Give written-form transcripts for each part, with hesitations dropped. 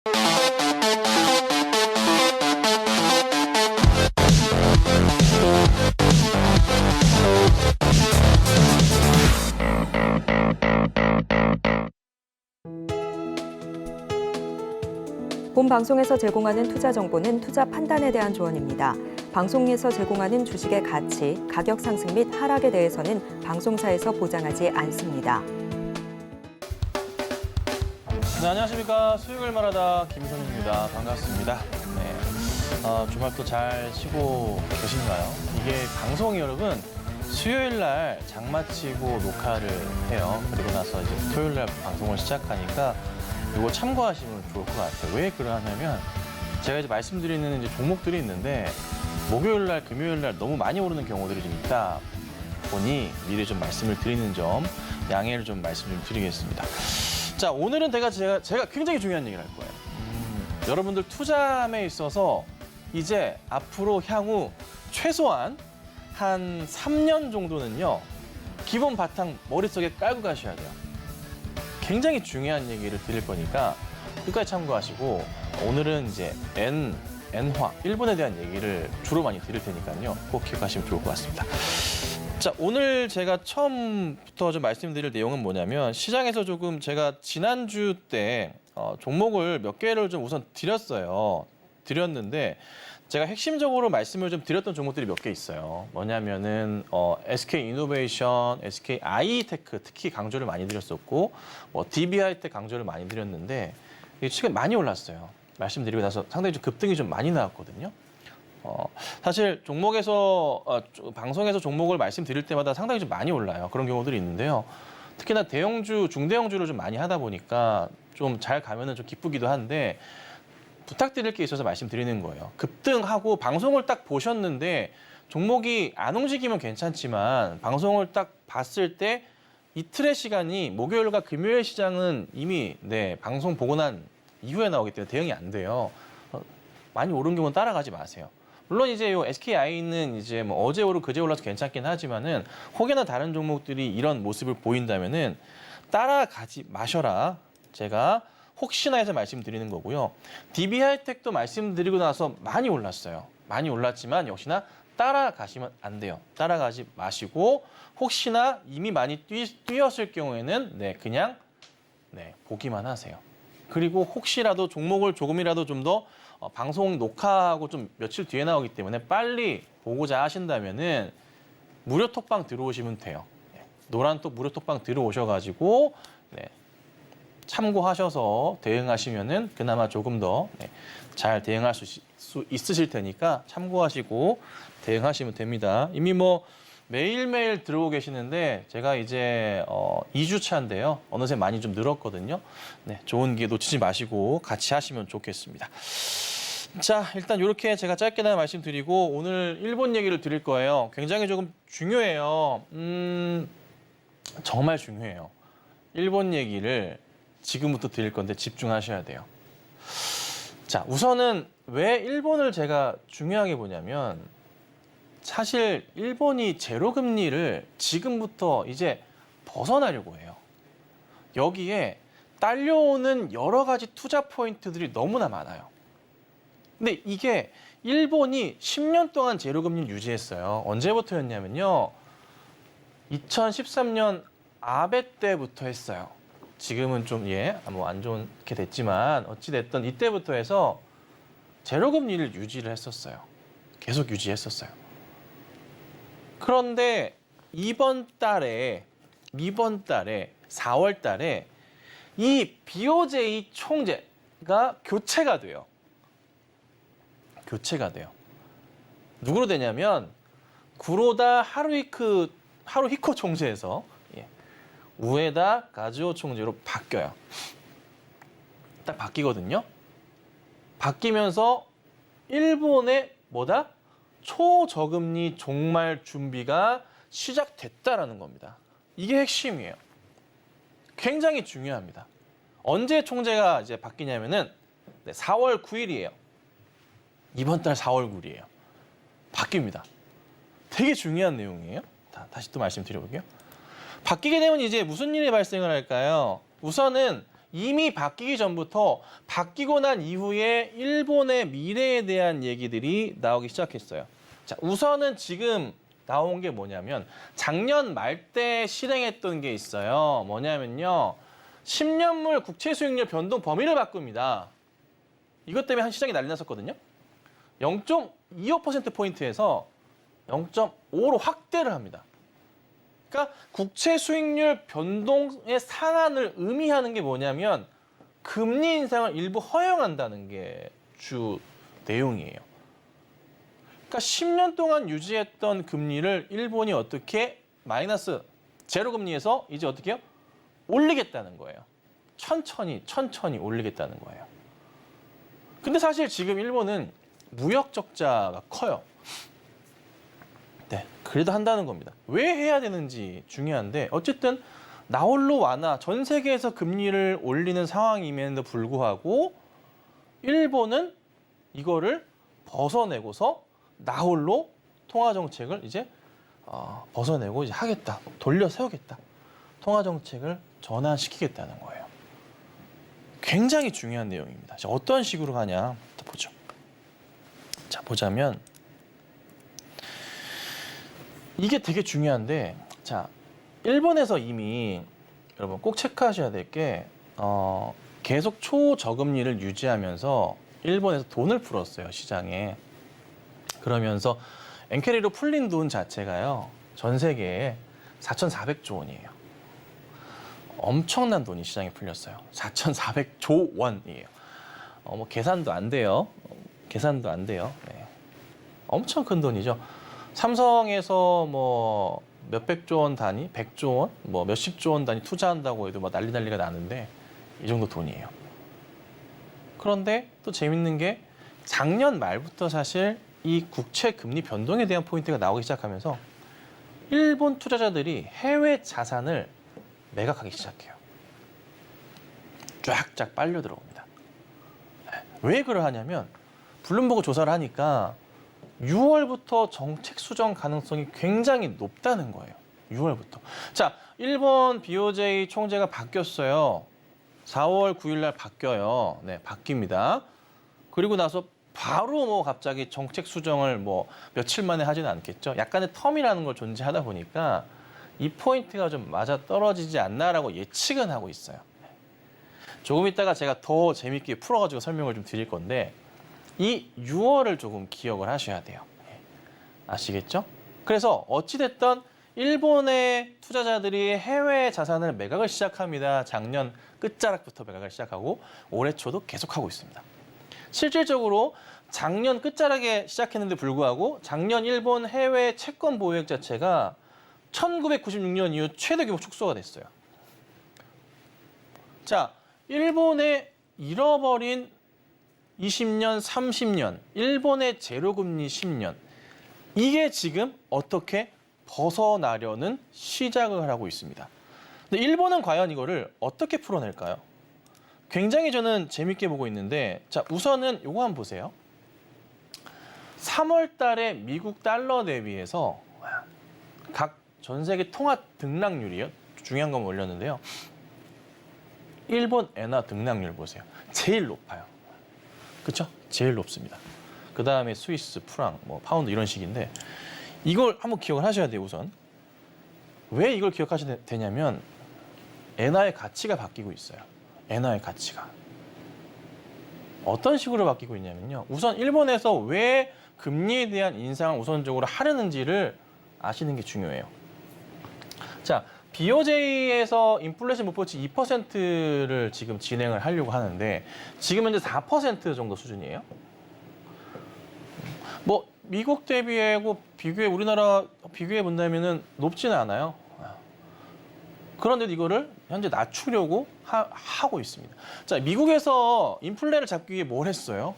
본 방송에서 제공하는 투자 정보는 투자 판단에 대한 조언입니다. 방송에서 제공하는 주식의 가치, 가격 상승 및 하락에 대해서는 방송사에서 보장하지 않습니다. 네, 안녕하십니까. 수익을 말하다 김선우입니다. 반갑습니다. 네, 주말도 잘 쉬고 계신가요? 이게 방송이 여러분 수요일 날 장마치고 녹화를 해요. 그리고 나서 이제 토요일 날 방송을 시작하니까 이거 참고하시면 좋을 것 같아요. 왜 그러냐면 제가 이제 말씀드리는 이제 종목들이 있는데 목요일 날, 금요일 날 너무 많이 오르는 경우들이 좀 있다 보니 미리 좀 말씀을 드리는 점 양해를 좀 말씀 좀 드리겠습니다. 자, 오늘은 제가 굉장히 중요한 얘기를 할 거예요. 여러분들 투자함에 있어서 이제 앞으로 향후 최소한 한 3년 정도는요. 기본 바탕 머릿속에 깔고 가셔야 돼요. 굉장히 중요한 얘기를 드릴 거니까 끝까지 참고하시고 오늘은 이제 엔화, 일본에 대한 얘기를 주로 많이 드릴 테니까요. 꼭 기억하시면 좋을 것 같습니다. 자, 오늘 제가 처음부터 좀 말씀드릴 내용은 뭐냐면 시장에서 조금 제가 지난주 때 종목을 몇 개를 좀 우선 드렸는데 제가 핵심적으로 말씀을 좀 드렸던 종목들이 몇 개 있어요. 뭐냐면은 SK이노베이션, SKI테크 특히 강조를 많이 드렸었고 DB하이텍 강조를 많이 드렸는데 최근 많이 올랐어요. 말씀드리고 나서 상당히 좀 급등이 좀 많이 나왔거든요. 사실 방송에서 종목을 말씀드릴 때마다 상당히 좀 많이 올라요. 그런 경우들이 있는데요. 특히나 대형주, 중대형주를 좀 많이 하다 보니까 좀 잘 가면은 좀 기쁘기도 한데 부탁드릴 게 있어서 말씀드리는 거예요. 급등하고 방송을 딱 보셨는데 종목이 안 움직이면 괜찮지만 방송을 딱 봤을 때 이틀의 시간이 목요일과 금요일 시장은 이미 방송 보고 난 이후에 나오기 때문에 대응이 안 돼요. 많이 오른 경우는 따라가지 마세요. 물론 이제 요 SKI는 이제 뭐 어제 오르고 그제 올라서 괜찮긴 하지만은 혹여나 다른 종목들이 이런 모습을 보인다면은 따라가지 마셔라. 제가 혹시나 해서 말씀드리는 거고요. DB하이텍도 말씀드리고 나서 많이 올랐어요. 많이 올랐지만 역시나 따라가시면 안 돼요. 따라가지 마시고 혹시나 이미 많이 뛰었을 경우에는 그냥 보기만 하세요. 그리고 혹시라도 종목을 조금이라도 좀 더 방송 녹화하고 좀 며칠 뒤에 나오기 때문에 빨리 보고자 하신다면은 무료 톡방 들어오시면 돼요. 노란톡 무료 톡방 들어오셔가지고 참고하셔서 대응하시면은 그나마 조금 더 잘 대응할 수 있으실 테니까 참고하시고 대응하시면 됩니다. 이미 뭐 매일매일 들어오고 계시는데 제가 이제 2주 차인데요. 어느새 많이 좀 늘었거든요. 좋은 기회 놓치지 마시고 같이 하시면 좋겠습니다. 자, 일단 이렇게 제가 짧게나마 말씀드리고 오늘 일본 얘기를 드릴 거예요. 굉장히 조금 중요해요. 정말 중요해요. 일본 얘기를 지금부터 드릴 건데 집중하셔야 돼요. 자, 우선은 왜 일본을 제가 중요하게 보냐면 사실 일본이 제로금리를 지금부터 이제 벗어나려고 해요. 여기에 딸려오는 여러 가지 투자 포인트들이 너무나 많아요. 근데 이게 일본이 10년 동안 제로금리를 유지했어요. 언제부터였냐면요. 2013년 아베 때부터 했어요. 지금은 좀 뭐 안 좋게 됐지만 어찌됐든 이때부터 해서 제로금리를 유지를 했었어요. 계속 유지했었어요. 그런데 이번 달에 4월 달에 이 BOJ 총재가 교체가 돼요. 누구로 되냐면 구로다 하루히코 총재에서 우에다 가즈오 총재로 바뀌어요. 딱 바뀌거든요. 바뀌면서 일본의 초저금리 종말 준비가 시작됐다라는 겁니다. 이게 핵심이에요. 굉장히 중요합니다. 언제 총재가 이제 바뀌냐면은 4월 9일이에요. 이번 달 4월 9일이에요. 바뀝니다. 되게 중요한 내용이에요. 다시 또 말씀드려볼게요. 바뀌게 되면 이제 무슨 일이 발생을 할까요? 우선은 이미 바뀌기 전부터 바뀌고 난 이후에 일본의 미래에 대한 얘기들이 나오기 시작했어요. 자, 우선은 지금 나온 게 뭐냐면 작년 말 때 실행했던 게 있어요. 뭐냐면요. 10년물 국채 수익률 변동 범위를 바꿉니다. 이것 때문에 한 시장이 난리 났었거든요. 0.25%포인트에서 0.5로 확대를 합니다. 그러니까 국채 수익률 변동의 상한을 의미하는 게 뭐냐면 금리 인상을 일부 허용한다는 게 주 내용이에요. 그러니까 10년 동안 유지했던 금리를 일본이 어떻게 마이너스 제로 금리에서 이제 어떻게 해요? 올리겠다는 거예요. 천천히 올리겠다는 거예요. 근데 사실 지금 일본은 무역 적자가 커요. 네, 그래도 한다는 겁니다. 왜 해야 되는지 중요한데 어쨌든 나홀로 완화, 전 세계에서 금리를 올리는 상황임에도 불구하고 일본은 이거를 벗어내고서 나홀로 통화 정책을 이제 벗어내고 이제 하겠다, 돌려 세우겠다, 통화 정책을 전환시키겠다는 거예요. 굉장히 중요한 내용입니다. 자, 어떤 식으로 가냐 보죠. 자, 보자면 이게 되게 중요한데, 자, 일본에서 이미 여러분 꼭 체크하셔야 될 게 계속 초저금리를 유지하면서 일본에서 돈을 풀었어요, 시장에. 그러면서 엔케리로 풀린 돈 자체가요, 전 세계에 4,400조 원이에요. 엄청난 돈이 시장에 풀렸어요. 4,400조 원이에요. 뭐 계산도 안 돼요. 네. 엄청 큰 돈이죠. 삼성에서 뭐 몇백조 원 단위, 100조 원, 뭐 몇십조 원 단위 투자한다고 해도 뭐 난리가 나는데 이 정도 돈이에요. 그런데 또 재밌는 게 작년 말부터 사실 이 국채 금리 변동에 대한 포인트가 나오기 시작하면서 일본 투자자들이 해외 자산을 매각하기 시작해요. 쫙쫙 빨려 들어옵니다. 왜 그러하냐면 블룸버그 조사를 하니까 6월부터 정책 수정 가능성이 굉장히 높다는 거예요. 6월부터. 자, 일본 BOJ 총재가 바뀌었어요. 4월 9일 날 바뀌어요. 네, 바뀝니다. 그리고 나서 바로 뭐 갑자기 정책 수정을 뭐 며칠 만에 하지는 않겠죠. 약간의 텀이라는 걸 존재하다 보니까 이 포인트가 좀 맞아 떨어지지 않나라고 예측은 하고 있어요. 조금 있다가 제가 더 재밌게 풀어가지고 설명을 좀 드릴 건데 이 6월을 조금 기억을 하셔야 돼요. 아시겠죠? 그래서 어찌됐든 일본의 투자자들이 해외 자산을 매각을 시작합니다. 작년 끝자락부터 매각을 시작하고 올해 초도 계속하고 있습니다. 실질적으로 작년 끝자락에 시작했는데 불구하고 작년 일본 해외 채권 보유액 자체가 1996년 이후 최대 규모 축소가 됐어요. 자, 일본의 잃어버린 20년, 30년, 일본의 제로금리 10년. 이게 지금 어떻게 벗어나려는 시작을 하고 있습니다. 근데 일본은 과연 이거를 어떻게 풀어낼까요? 굉장히 저는 재밌게 보고 있는데, 자, 우선은 요거 한번 보세요. 3월 달에 미국 달러 대비해서 각 전 세계 통화 등락률이요. 중요한 건 올렸는데요. 일본 엔화 등락률 보세요. 제일 높아요. 그렇죠? 제일 높습니다. 그 다음에 스위스, 프랑, 뭐 파운드 이런 식인데 이걸 한번 기억을 하셔야 돼요. 우선 왜 이걸 기억하셔야 되냐면 엔화의 가치가 바뀌고 있어요. 엔화의 가치가 어떤 식으로 바뀌고 있냐면요. 우선 일본에서 왜 금리에 대한 인상을 우선적으로 하려는지를 아시는 게 중요해요. 자, BOJ에서 인플레이션 목표치 2%를 지금 진행을 하려고 하는데 지금 현재 4% 정도 수준이에요. 뭐 미국 대비하고 우리나라 비교해 본다면은 높지는 않아요. 그런데도 이거를 현재 낮추려고 하고 있습니다. 자, 미국에서 인플레를 잡기 위해 뭘 했어요?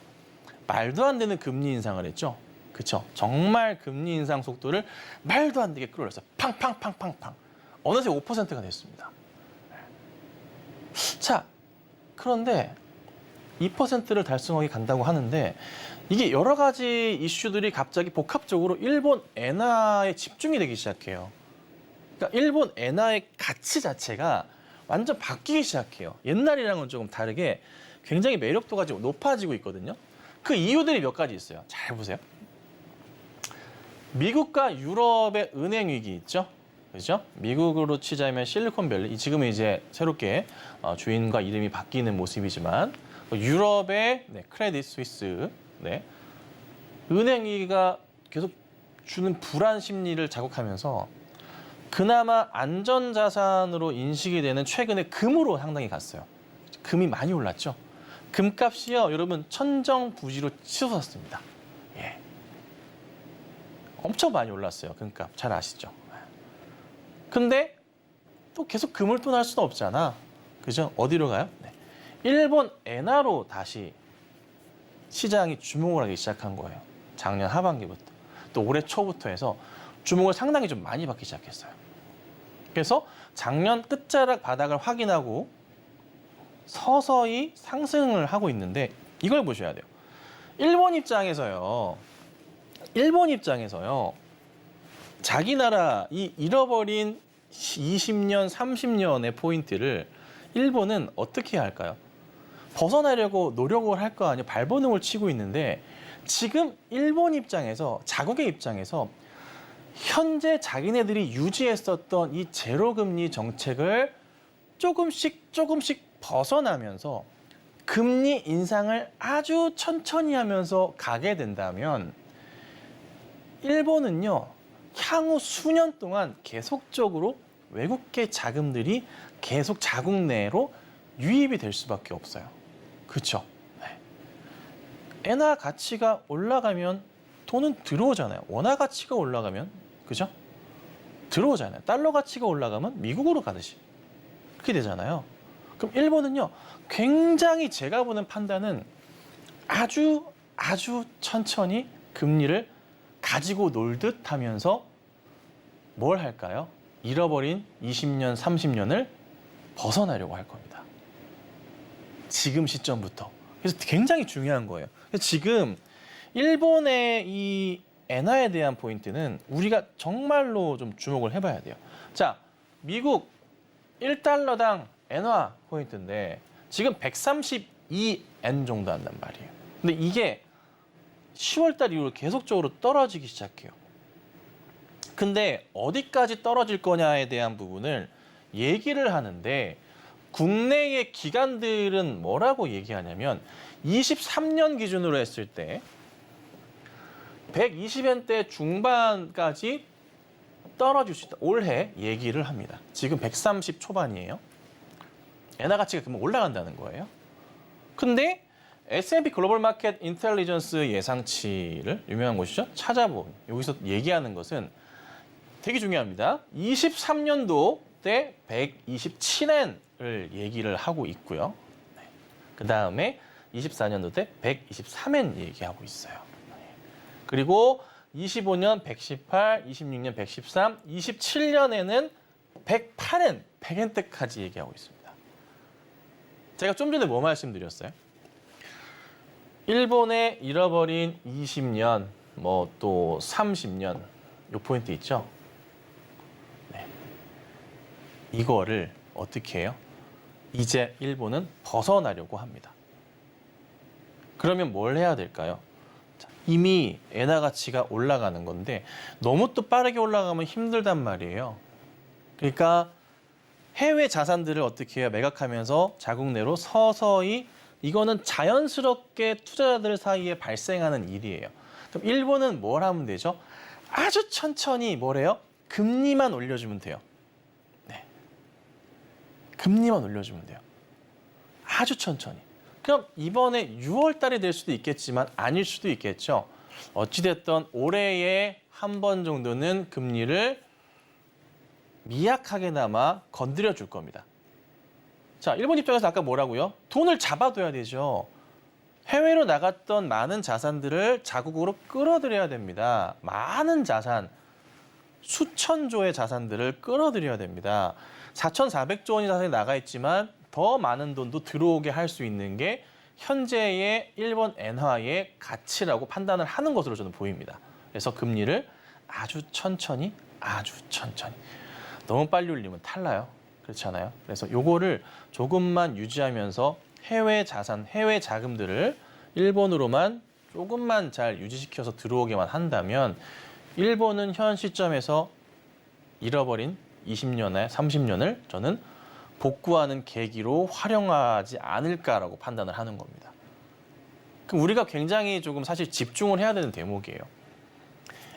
말도 안 되는 금리 인상을 했죠. 그렇죠? 정말 금리 인상 속도를 말도 안 되게 끌어올렸어요. 팡팡팡팡팡. 어느새 5%가 됐습니다. 자, 그런데 2%를 달성하게 간다고 하는데 이게 여러 가지 이슈들이 갑자기 복합적으로 일본 엔화에 집중이 되기 시작해요. 그러니까 일본 엔화의 가치 자체가 완전 바뀌기 시작해요. 옛날이랑은 조금 다르게 굉장히 매력도가 좀 높아지고 있거든요. 그 이유들이 몇 가지 있어요. 잘 보세요. 미국과 유럽의 은행 위기 있죠? 그죠? 미국으로 치자면 실리콘밸리, 지금은 이제 새롭게 주인과 이름이 바뀌는 모습이지만 유럽의 크레딧 스위스, 은행 위기가 계속 주는 불안 심리를 자극하면서 그나마 안전자산으로 인식이 되는 최근에 금으로 상당히 갔어요. 금이 많이 올랐죠. 금값이요, 여러분 천정부지로 치솟았습니다. 예. 엄청 많이 올랐어요. 금값 잘 아시죠? 근데 또 계속 금을 또 날 수는 없잖아. 그죠? 어디로 가요? 일본 엔화로 다시 시장이 주목을 하기 시작한 거예요. 작년 하반기부터. 또 올해 초부터 해서 주목을 상당히 좀 많이 받기 시작했어요. 그래서 작년 끝자락 바닥을 확인하고 서서히 상승을 하고 있는데 이걸 보셔야 돼요. 일본 입장에서요. 자기 나라 이 잃어버린 20년, 30년의 포인트를 일본은 어떻게 해야 할까요? 벗어나려고 노력을 할 거 아니에요. 발버둥을 치고 있는데 지금 일본 입장에서, 자국의 입장에서 현재 자기네들이 유지했었던 이 제로금리 정책을 조금씩 벗어나면서 금리 인상을 아주 천천히 하면서 가게 된다면 일본은요, 향후 수년 동안 계속적으로 외국계 자금들이 계속 자국 내로 유입이 될 수밖에 없어요. 그렇죠? 엔화 가치가 올라가면 돈은 들어오잖아요. 원화 가치가 올라가면, 그죠? 들어오잖아요. 달러 가치가 올라가면 미국으로 가듯이 그렇게 되잖아요. 그럼 일본은요, 굉장히 제가 보는 판단은 아주 천천히 금리를 가지고 놀듯 하면서 뭘 할까요? 잃어버린 20년, 30년을 벗어나려고 할 겁니다. 지금 시점부터. 그래서 굉장히 중요한 거예요. 그래서 지금 일본의 이 엔화에 대한 포인트는 우리가 정말로 좀 주목을 해봐야 돼요. 자, 미국 1달러당 엔화 포인트인데 지금 132엔 정도 한단 말이에요. 근데 이게 10월 달 이후로 계속적으로 떨어지기 시작해요. 근데 어디까지 떨어질 거냐에 대한 부분을 얘기를 하는데 국내의 기관들은 뭐라고 얘기하냐면 23년 기준으로 했을 때 120엔대 중반까지 떨어질 수 있다. 올해 얘기를 합니다. 지금 130 초반이에요. 엔화 가치가 그러면 올라간다는 거예요. 근데 S&P 글로벌 마켓 인텔리전스 예상치를 유명한 곳이죠. 찾아본 여기서 얘기하는 것은 되게 중요합니다. 23년도 때 127엔을 얘기를 하고 있고요. 그 다음에 24년도 때 123엔 얘기하고 있어요. 그리고 25년 118, 26년 113, 27년에는 108엔, 100엔대까지 얘기하고 있습니다. 제가 좀 전에 뭐 말씀드렸어요? 일본의 잃어버린 20년, 뭐 또 30년, 요 포인트 있죠? 네. 이거를 어떻게 해요? 이제 일본은 벗어나려고 합니다. 그러면 뭘 해야 될까요? 이미 엔화 가치가 올라가는 건데 너무 또 빠르게 올라가면 힘들단 말이에요. 그러니까 해외 자산들을 어떻게 해요? 매각하면서 자국 내로 서서히, 이거는 자연스럽게 투자자들 사이에 발생하는 일이에요. 그럼 일본은 뭘 하면 되죠? 아주 천천히 뭐래요? 금리만 올려주면 돼요. 네. 금리만 올려주면 돼요. 아주 천천히. 그럼 이번에 6월 달이 될 수도 있겠지만 아닐 수도 있겠죠. 어찌됐든 올해에 한 번 정도는 금리를 미약하게나마 건드려 줄 겁니다. 자, 일본 입장에서 아까 뭐라고요? 돈을 잡아둬야 되죠. 해외로 나갔던 많은 자산들을 자국으로 끌어들여야 됩니다. 많은 자산, 수천조의 자산들을 끌어들여야 됩니다. 4,400조 원이 자산이 나가 있지만 더 많은 돈도 들어오게 할 수 있는 게 현재의 일본 엔화의 가치라고 판단을 하는 것으로 저는 보입니다. 그래서 금리를 아주 천천히, 너무 빨리 올리면 탈나요. 그렇잖아요. 그래서 요거를 조금만 유지하면서 해외 자산, 해외 자금들을 일본으로만 조금만 잘 유지시켜서 들어오게만 한다면 일본은 현 시점에서 잃어버린 20년에 30년을 저는 복구하는 계기로 활용하지 않을까라고 판단을 하는 겁니다. 그럼 우리가 굉장히 조금 사실 집중을 해야 되는 대목이에요.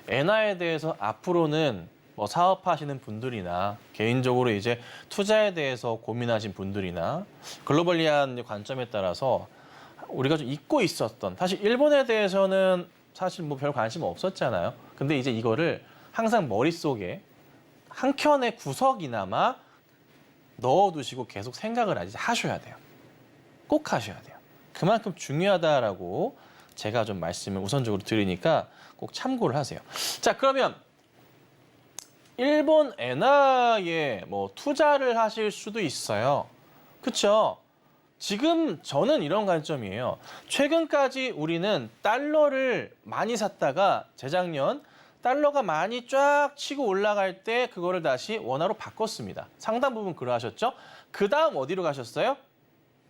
엔화에 대해서 앞으로는 뭐 사업하시는 분들이나 개인적으로 이제 투자에 대해서 고민하신 분들이나 글로벌리한 관점에 따라서 우리가 좀 잊고 있었던, 사실 일본에 대해서는 사실 뭐 별 관심 없었잖아요. 근데 이제 이거를 항상 머릿속에 한 켠의 구석이나마 넣어두시고 계속 생각을 하셔야 돼요. 꼭 하셔야 돼요. 그만큼 중요하다라고 제가 좀 말씀을 우선적으로 드리니까 꼭 참고를 하세요. 자, 그러면 일본 엔화에 뭐 투자를 하실 수도 있어요. 그렇죠? 지금 저는 이런 관점이에요. 최근까지 우리는 달러를 많이 샀다가 재작년 달러가 많이 쫙 치고 올라갈 때 그거를 다시 원화로 바꿨습니다. 상당 부분 그러하셨죠? 그 다음 어디로 가셨어요?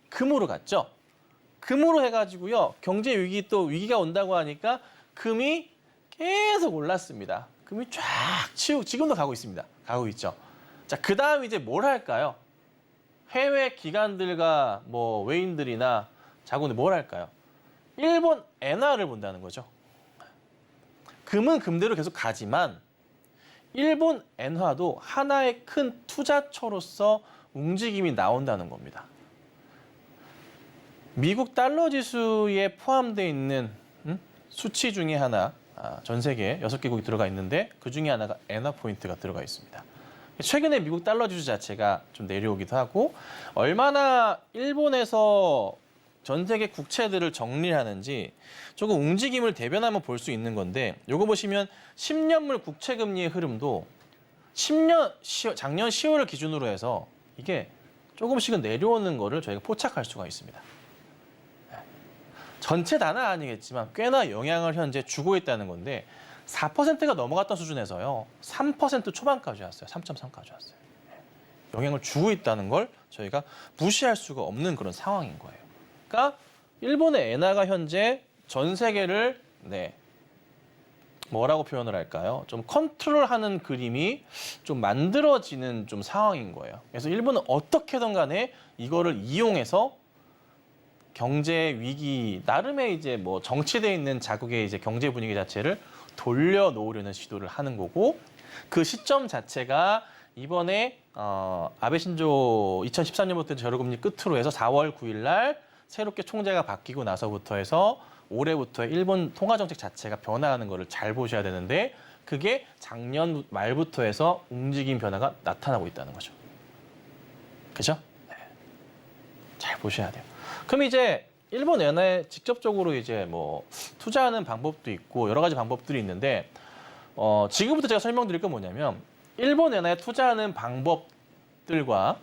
금으로 갔죠? 금으로 해가지고요. 경제 위기 또 위기가 온다고 하니까 금이 계속 올랐습니다. 금이 쫙 치고 지금도 가고 있습니다. 가고 있죠. 자, 그 다음 이제 뭘 할까요? 해외 기관들과 뭐 외인들이나 자본이 뭘 할까요? 일본 엔화를 본다는 거죠. 금은 금대로 계속 가지만 일본 엔화도 하나의 큰 투자처로서 움직임이 나온다는 겁니다. 미국 달러 지수에 포함되어 있는 수치 중에 하나, 전 세계에 6개국이 들어가 있는데 그 중에 하나가 엔화 포인트가 들어가 있습니다. 최근에 미국 달러 지수 자체가 좀 내려오기도 하고 얼마나 일본에서 전 세계 국채들을 정리하는지 조금 움직임을 대변하면 볼 수 있는 건데 요거 보시면 10년물 국채 금리의 흐름도 작년 10월을 기준으로 해서 이게 조금씩은 내려오는 거를 저희가 포착할 수가 있습니다. 전체 다는 아니겠지만 꽤나 영향을 현재 주고 있다는 건데 4%가 넘어갔던 수준에서요. 3% 초반까지 왔어요. 3.3까지 왔어요. 영향을 주고 있다는 걸 저희가 무시할 수가 없는 그런 상황인 거예요. 그러니까 일본의 엔화가 현재 전 세계를 뭐라고 표현을 할까요? 좀 컨트롤하는 그림이 좀 만들어지는 좀 상황인 거예요. 그래서 일본은 어떻게든 간에 이거를 이용해서 경제 위기 나름의 이제 뭐 정치되어 있는 자국의 이제 경제 분위기 자체를 돌려놓으려는 시도를 하는 거고 그 시점 자체가 이번에 아베 신조 2013년부터 제로금리 끝으로 해서 4월 9일 날 새롭게 총재가 바뀌고 나서부터 해서 올해부터 일본 통화정책 자체가 변화하는 거를 잘 보셔야 되는데 그게 작년 말부터 해서 움직임 변화가 나타나고 있다는 거죠. 그죠? 네. 잘 보셔야 돼요. 그럼 이제 일본 엔화에 직접적으로 이제 뭐 투자하는 방법도 있고 여러 가지 방법들이 있는데 지금부터 제가 설명드릴 건 뭐냐면 일본 엔화에 투자하는 방법들과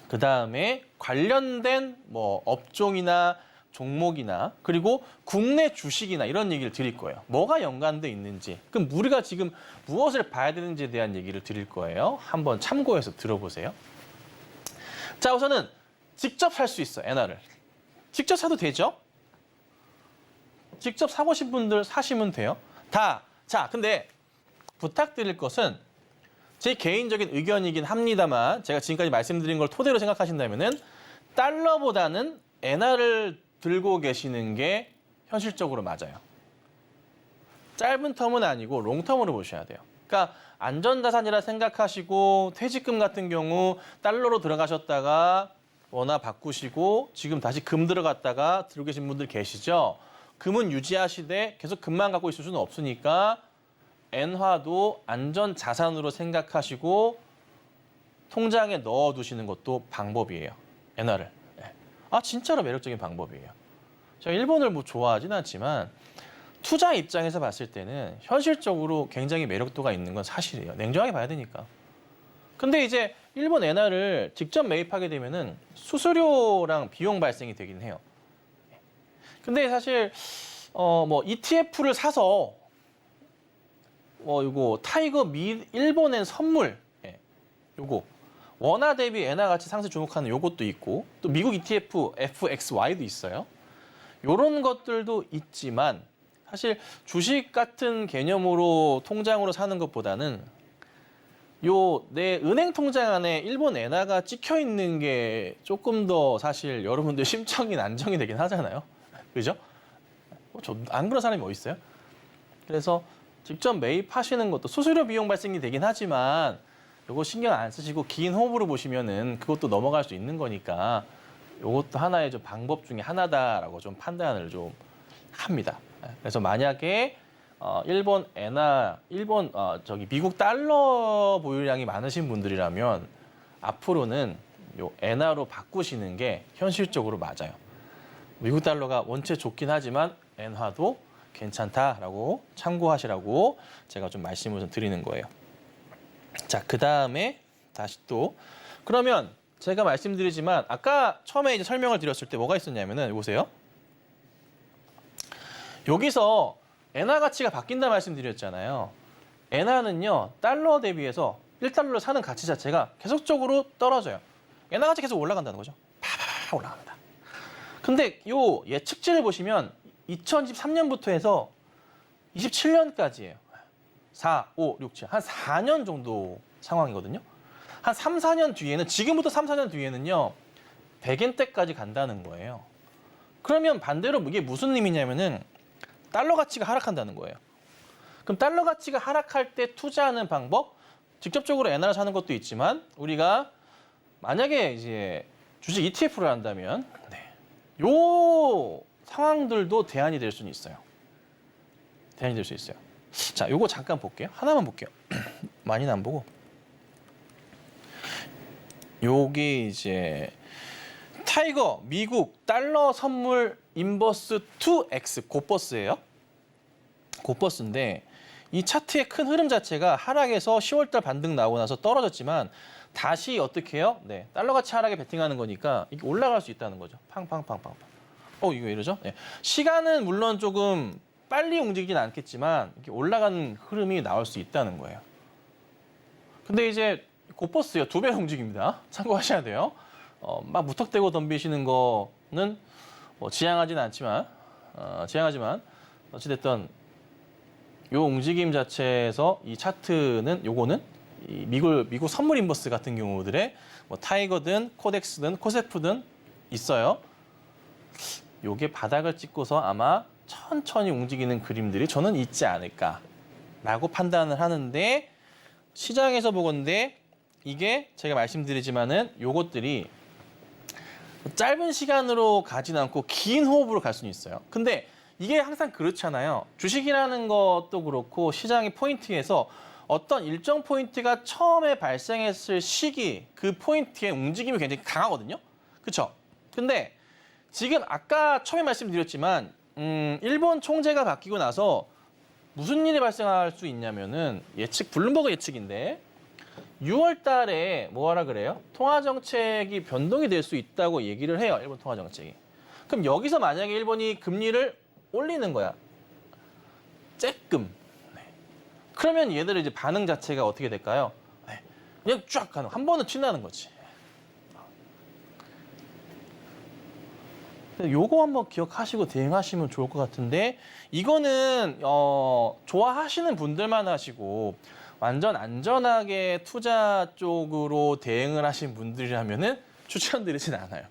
그 다음에 관련된 뭐 업종이나 종목이나 그리고 국내 주식이나 이런 얘기를 드릴 거예요. 뭐가 연관돼 있는지, 그럼 우리가 지금 무엇을 봐야 되는지에 대한 얘기를 드릴 거예요. 한번 참고해서 들어보세요. 자, 우선은 직접 살 수 있어, 엔화를. 직접 사도 되죠? 직접 사보신 분들 사시면 돼요. 자, 근데 부탁드릴 것은 제 개인적인 의견이긴 합니다만 제가 지금까지 말씀드린 걸 토대로 생각하신다면은 달러보다는 엔화를 들고 계시는 게 현실적으로 맞아요. 짧은 텀은 아니고 롱텀으로 보셔야 돼요. 그러니까 안전자산이라 생각하시고 퇴직금 같은 경우 달러로 들어가셨다가 원화 바꾸시고 지금 다시 금 들어갔다가 들고 계신 분들 계시죠? 금은 유지하시되 계속 금만 갖고 있을 수는 없으니까 엔화도 안전자산으로 생각하시고 통장에 넣어두시는 것도 방법이에요. 엔화를. 진짜로 매력적인 방법이에요. 제가 일본을 뭐 좋아하진 않지만 투자 입장에서 봤을 때는 현실적으로 굉장히 매력도가 있는 건 사실이에요. 냉정하게 봐야 되니까. 근데 이제 일본 엔화를 직접 매입하게 되면은 수수료랑 비용 발생이 되긴 해요. 근데 사실 뭐 ETF를 사서 이거 타이거 일본엔 선물 요거 원화 대비 엔화 가치 상승 주목하는 요것도 있고 또 미국 ETF FXY도 있어요. 요런 것들도 있지만 사실 주식 같은 개념으로 통장으로 사는 것보다는 요 내 은행 통장 안에 일본 엔화가 찍혀 있는 게 조금 더 사실 여러분들 심적인 안정이 되긴 하잖아요. 그죠? 저 안 그런 사람이 어디 있어요? 그래서 직접 매입하시는 것도 수수료 비용 발생이 되긴 하지만 요거 신경 안 쓰시고 긴 호흡으로 보시면은 그것도 넘어갈 수 있는 거니까 요것도 하나의 좀 방법 중에 하나다라고 좀 판단을 좀 합니다. 그래서 만약에 일본 엔화, 미국 달러 보유량이 많으신 분들이라면 앞으로는 요 엔화로 바꾸시는 게 현실적으로 맞아요. 미국 달러가 원체 좋긴 하지만 엔화도 괜찮다라고 참고하시라고 제가 좀 말씀을 좀 드리는 거예요. 자, 그 다음에 다시 또 그러면 제가 말씀드리지만 아까 처음에 이제 설명을 드렸을 때 뭐가 있었냐면은 보세요. 여기서 엔화 가치가 바뀐다 말씀드렸잖아요. 엔화는요 달러 대비해서 1달러를 사는 가치 자체가 계속적으로 떨어져요. 엔화 가치 계속 올라간다는 거죠. 팍 올라갑니다. 근데 요 예측치를 보시면 2023년부터 해서 27년까지예요. 4, 5, 6, 7. 한 4년 정도 상황이거든요. 한 3, 4년 뒤에는 지금부터 3, 4년 뒤에는요. 100엔대까지 간다는 거예요. 그러면 반대로 이게 무슨 의미냐면은 달러 가치가 하락한다는 거예요. 그럼 달러 가치가 하락할 때 투자하는 방법? 직접적으로 엔화를 사는 것도 있지만 우리가 만약에 이제 주식 ETF를 한다면 요 상황들도 대안이 될 수는 있어요. 대안이 될 수 있어요. 자, 요거 잠깐 볼게요. 하나만 볼게요. 많이는 안 보고. 요게 이제 타이거 미국 달러 선물 인버스 2X 고버스예요. 고버스인데 이 차트의 큰 흐름 자체가 하락에서 10월달 반등 나오고 나서 떨어졌지만 다시 어떻게 해요? 네, 달러 가치 하락에 베팅하는 거니까 이게 올라갈 수 있다는 거죠. 팡팡팡팡. 이거 왜 이러죠? 네. 시간은 물론 조금 빨리 움직이진 않겠지만 이렇게 올라가는 흐름이 나올 수 있다는 거예요. 근데 이제 고버스요. 2배 움직입니다. 참고하셔야 돼요. 막 무턱대고 덤비시는 거는 지향하지는 않지만, 지향하지만 어찌됐든 요 움직임 자체에서 이 차트는 요거는 이 미국 선물 인버스 같은 경우들의 뭐 타이거든 코덱스든 코세프든 있어요. 요게 바닥을 찍고서 아마 천천히 움직이는 그림들이 저는 있지 않을까라고 판단을 하는데 시장에서 보건데 이게 제가 말씀드리지만은 요것들이 짧은 시간으로 가진 않고 긴 호흡으로 갈 수는 있어요. 근데 이게 항상 그렇잖아요. 주식이라는 것도 그렇고 시장의 포인트에서 어떤 일정 포인트가 처음에 발생했을 시기 그 포인트의 움직임이 굉장히 강하거든요. 그렇죠? 근데 지금 아까 처음에 말씀드렸지만 일본 총재가 바뀌고 나서 무슨 일이 발생할 수 있냐면은 블룸버그 예측인데 6월 달에 뭐 하라 그래요? 통화 정책이 변동이 될 수 있다고 얘기를 해요. 일본 통화 정책이. 그럼 여기서 만약에 일본이 금리를 올리는 거야. 쬐끔. 네. 그러면 얘들의 이제 반응 자체가 어떻게 될까요? 네. 그냥 쫙 가는 한 번은 튄다는 거지. 요거 한번 기억하시고 대응하시면 좋을 것 같은데 이거는 좋아하시는 분들만 하시고 완전 안전하게 투자 쪽으로 대응을 하신 분들이라면은 추천드리진 않아요.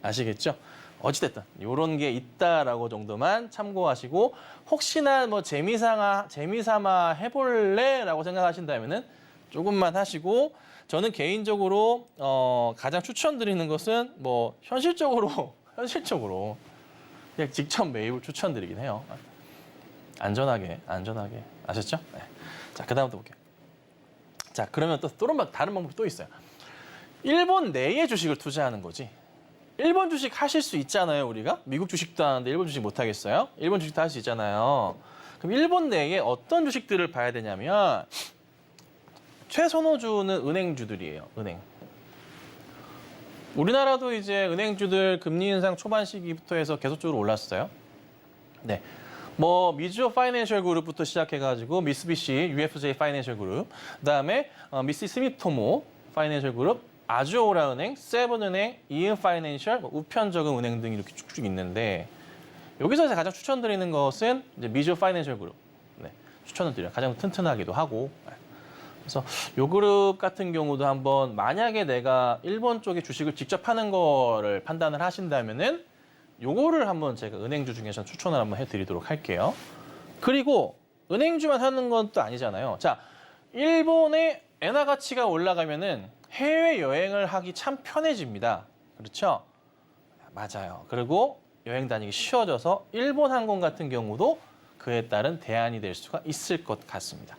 아시겠죠? 어찌됐든 이런 게 있다라고 정도만 참고하시고 혹시나 뭐 재미삼아 해볼래라고 생각하신다면은 조금만 하시고 저는 개인적으로 가장 추천드리는 것은 뭐 현실적으로 그냥 직접 매입을 추천드리긴 해요. 안전하게 아셨죠? 네. 자, 그다음부터 볼게요. 자, 그러면 또 다른 방법이 또 있어요. 일본 내의 주식을 투자하는 거지. 일본 주식 하실 수 있잖아요, 우리가. 미국 주식도 하는데 일본 주식 못 하겠어요? 일본 주식도 할 수 있잖아요. 그럼 일본 내에 어떤 주식들을 봐야 되냐면 최선호주는 은행주들이에요, 은행. 우리나라도 이제 은행주들 금리 인상 초반 시기부터 해서 계속적으로 올랐어요. 네. 뭐 미즈호 파이낸셜 그룹부터 시작해가지고 미쓰비시 UFJ 파이낸셜 그룹, 그다음에 미쓰비시 스미토모, 파이낸셜 그룹, 아주오라은행, 세븐은행, 이은파이낸셜, 우편저금 은행 등 이렇게 쭉쭉 있는데 여기서 제가 가장 추천드리는 것은 이제 미주 파이낸셜 그룹. 네, 추천을 드려요. 가장 튼튼하기도 하고. 그래서 요 그룹 같은 경우도 한번 만약에 내가 일본 쪽에 주식을 직접 하는 거를 판단을 하신다면은 요거를 한번 제가 은행주 중에서 추천을 한번 해드리도록 할게요. 그리고 은행주만 하는 건 또 아니잖아요. 자, 일본의 엔화 가치가 올라가면은 해외 여행을 하기 참 편해집니다. 그렇죠? 맞아요. 그리고 여행 다니기 쉬워져서 일본 항공 같은 경우도 그에 따른 대안이 될 수가 있을 것 같습니다.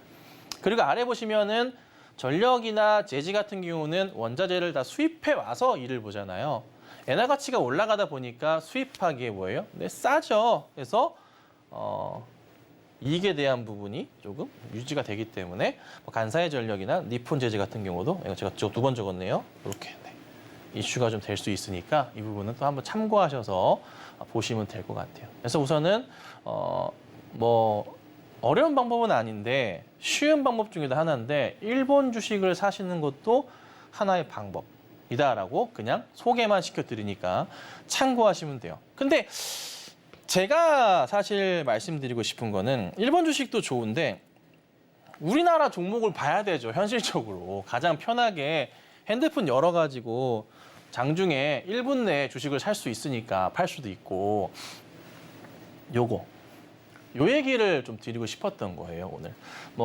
그리고 아래 보시면은 전력이나 제지 같은 경우는 원자재를 다 수입해 와서 일을 보잖아요. 엔화 가치가 올라가다 보니까 수입하기에 뭐예요? 네, 싸죠. 그래서 이익에 대한 부분이 조금 유지가 되기 때문에 간사이 전력이나 니폰 제지 같은 경우도 제가 2번 적었네요. 이렇게 이슈가 좀 될 수 있으니까 이 부분은 또 한번 참고하셔서 보시면 될 것 같아요. 그래서 우선은 어려운 방법은 아닌데 쉬운 방법 중에도 하나인데 일본 주식을 사시는 것도 하나의 방법이다라고 그냥 소개만 시켜드리니까 참고하시면 돼요. 근데 제가 사실 말씀드리고 싶은 거는 일본 주식도 좋은데 우리나라 종목을 봐야 되죠. 현실적으로. 가장 편하게 핸드폰 열어가지고 장중에 1분 내에 주식을 살 수 있으니까 팔 수도 있고 요 얘기를 좀 드리고 싶었던 거예요, 오늘.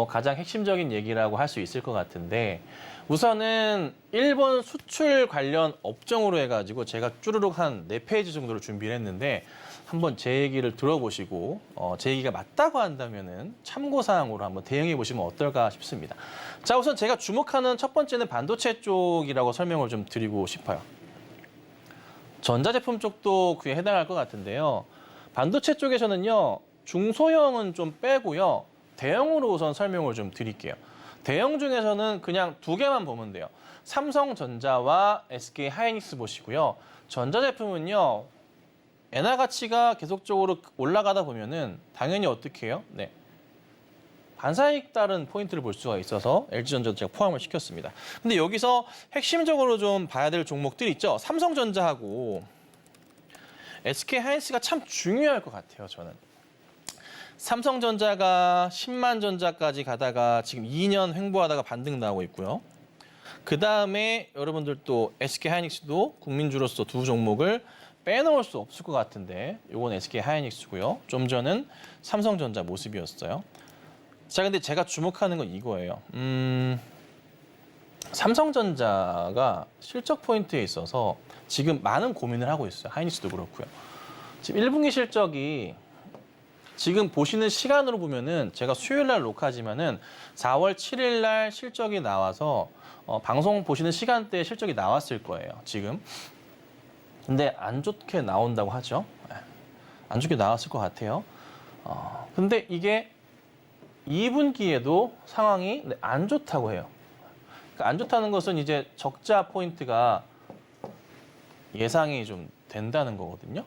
가장 핵심적인 얘기라고 할 수 있을 것 같은데 우선은 일본 수출 관련 업종으로 해가지고 제가 쭈루룩 한 4페이지 정도를 준비를 했는데 한번 제 얘기를 들어보시고 제 얘기가 맞다고 한다면은 참고사항으로 한번 대응해 보시면 어떨까 싶습니다. 자, 우선 제가 주목하는 첫 번째는 반도체 쪽이라고 설명을 좀 드리고 싶어요. 전자제품 쪽도 그에 해당할 것 같은데요. 반도체 쪽에서는요. 중소형은 좀 빼고요. 대형으로 우선 설명을 좀 드릴게요. 대형 중에서는 그냥 2개만 보면 돼요. 삼성전자와 SK하이닉스 보시고요. 전자제품은요. 엔화 가치가 계속적으로 올라가다 보면은 당연히 어떻게 해요? 네. 반사이익 따른 포인트를 볼 수가 있어서 LG전자도 제가 포함을 시켰습니다. 근데 여기서 핵심적으로 좀 봐야 될 종목들이 있죠. 삼성전자하고 SK하이닉스가 참 중요할 것 같아요, 저는. 삼성전자가 10만 전자까지 가다가 지금 2년 횡보하다가 반등 나오고 있고요. 그 다음에 여러분들 또 SK하이닉스도 국민주로서 2 종목을 빼놓을 수 없을 것 같은데 이건 SK하이닉스고요. 좀 전은 삼성전자 모습이었어요. 자, 근데 제가 주목하는 건 이거예요. 삼성전자가 실적 포인트에 있어서 지금 많은 고민을 하고 있어요. 하이닉스도 그렇고요. 지금 1분기 실적이 지금 보시는 시간으로 보면은 제가 수요일 날 녹화지만은 4월 7일 날 실적이 나와서 방송 보시는 시간대에 실적이 나왔을 거예요. 지금. 근데 안 좋게 나온다고 하죠. 안 좋게 나왔을 것 같아요. 근데 이게 2분기에도 상황이 안 좋다고 해요. 그러니까 안 좋다는 것은 이제 적자 포인트가 예상이 좀 된다는 거거든요.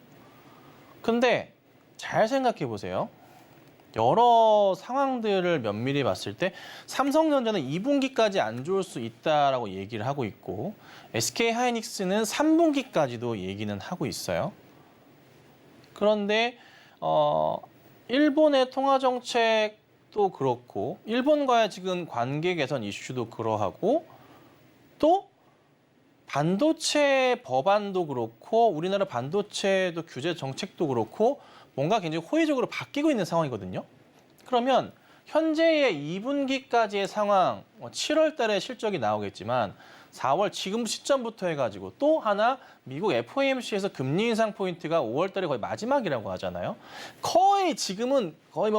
근데 잘 생각해 보세요. 여러 상황들을 면밀히 봤을 때 삼성전자는 2분기까지 안 좋을 수 있다라고 얘기를 하고 있고 SK하이닉스는 3분기까지도 얘기는 하고 있어요. 그런데 일본의 통화 정책도 그렇고 일본과의 지금 관계 개선 이슈도 그러하고 또 반도체 법안도 그렇고 우리나라 반도체도 규제 정책도 그렇고 뭔가 굉장히 호의적으로 바뀌고 있는 상황이거든요. 그러면 현재의 2분기까지의 상황, 7월 달에 실적이 나오겠지만 4월 지금 시점부터 해가지고 또 하나 미국 FOMC에서 금리 인상 포인트가 5월 달에 거의 마지막이라고 하잖아요. 거의 지금은 거의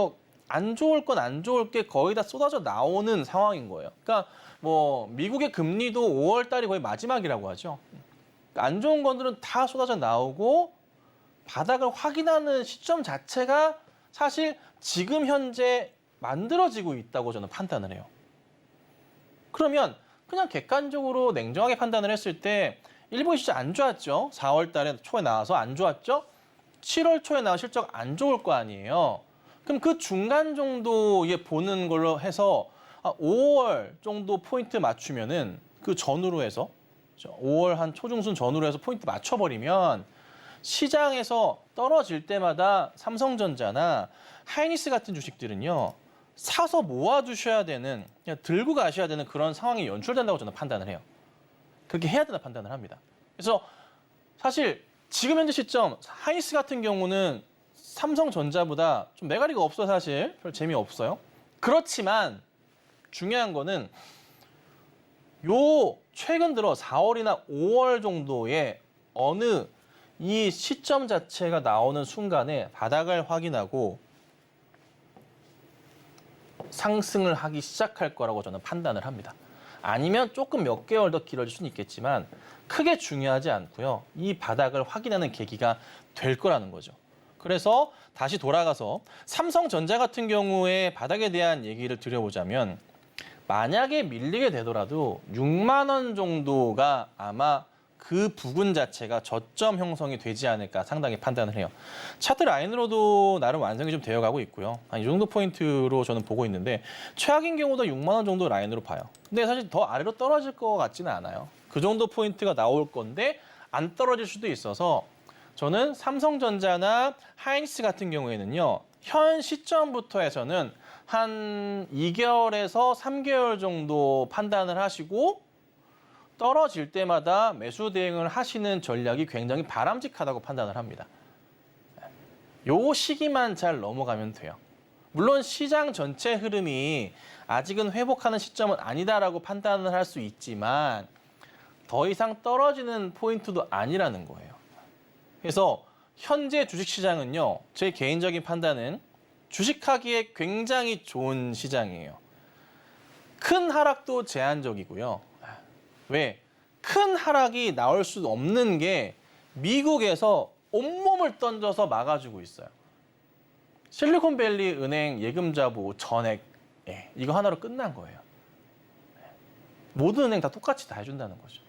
안 좋을 건 안 좋을 게 거의 다 쏟아져 나오는 상황인 거예요. 그러니까 미국의 금리도 5월 달이 거의 마지막이라고 하죠. 안 좋은 것들은 다 쏟아져 나오고 바닥을 확인하는 시점 자체가 사실 지금 현재 만들어지고 있다고 저는 판단을 해요. 그러면 그냥 객관적으로 냉정하게 판단을 했을 때 일본 시장 안 좋았죠. 4월 달에 초에 나와서 안 좋았죠. 7월 초에 나온 실적 안 좋을 거 아니에요. 그럼 그 중간 정도에 보는 걸로 해서 5월 정도 포인트 맞추면은 그 전후로 해서 5월 한 초중순 전후로 해서 포인트 맞춰버리면 시장에서 떨어질 때마다 삼성전자나 하이닉스 같은 주식들은요. 사서 모아두셔야 되는, 그냥 들고 가셔야 되는 그런 상황이 연출된다고 저는 판단을 해요. 그렇게 해야 된다 판단을 합니다. 그래서 사실 지금 현재 시점 하이닉스 같은 경우는 삼성전자보다 좀 매가리가 없어 사실. 별 재미없어요. 그렇지만 중요한 거는 요 최근 들어 4월이나 5월 정도에 어느 이 시점 자체가 나오는 순간에 바닥을 확인하고 상승을 하기 시작할 거라고 저는 판단을 합니다. 아니면 조금 몇 개월 더 길어질 수는 있겠지만 크게 중요하지 않고요. 이 바닥을 확인하는 계기가 될 거라는 거죠. 그래서 다시 돌아가서 삼성전자 같은 경우에 바닥에 대한 얘기를 드려보자면 만약에 밀리게 되더라도 6만 원 정도가 아마 그 부근 자체가 저점 형성이 되지 않을까 상당히 판단을 해요. 차트 라인으로도 나름 완성이 좀 되어가고 있고요. 이 정도 포인트로 저는 보고 있는데 최악인 경우도 6만 원 정도 라인으로 봐요. 근데 사실 더 아래로 떨어질 것 같지는 않아요. 그 정도 포인트가 나올 건데 안 떨어질 수도 있어서 저는 삼성전자나 하이닉스 같은 경우에는요. 현 시점부터 해서는 한 2개월에서 3개월 정도 판단을 하시고 떨어질 때마다 매수 대응을 하시는 전략이 굉장히 바람직하다고 판단을 합니다. 요 시기만 잘 넘어가면 돼요. 물론 시장 전체 흐름이 아직은 회복하는 시점은 아니다라고 판단을 할 수 있지만 더 이상 떨어지는 포인트도 아니라는 거예요. 그래서 현재 주식시장은요. 제 개인적인 판단은 주식하기에 굉장히 좋은 시장이에요. 큰 하락도 제한적이고요. 왜? 큰 하락이 나올 수 없는 게 미국에서 온몸을 던져서 막아주고 있어요. 실리콘밸리 은행 예금자부 전액 이거 하나로 끝난 거예요. 모든 은행 다 똑같이 다 해준다는 거죠.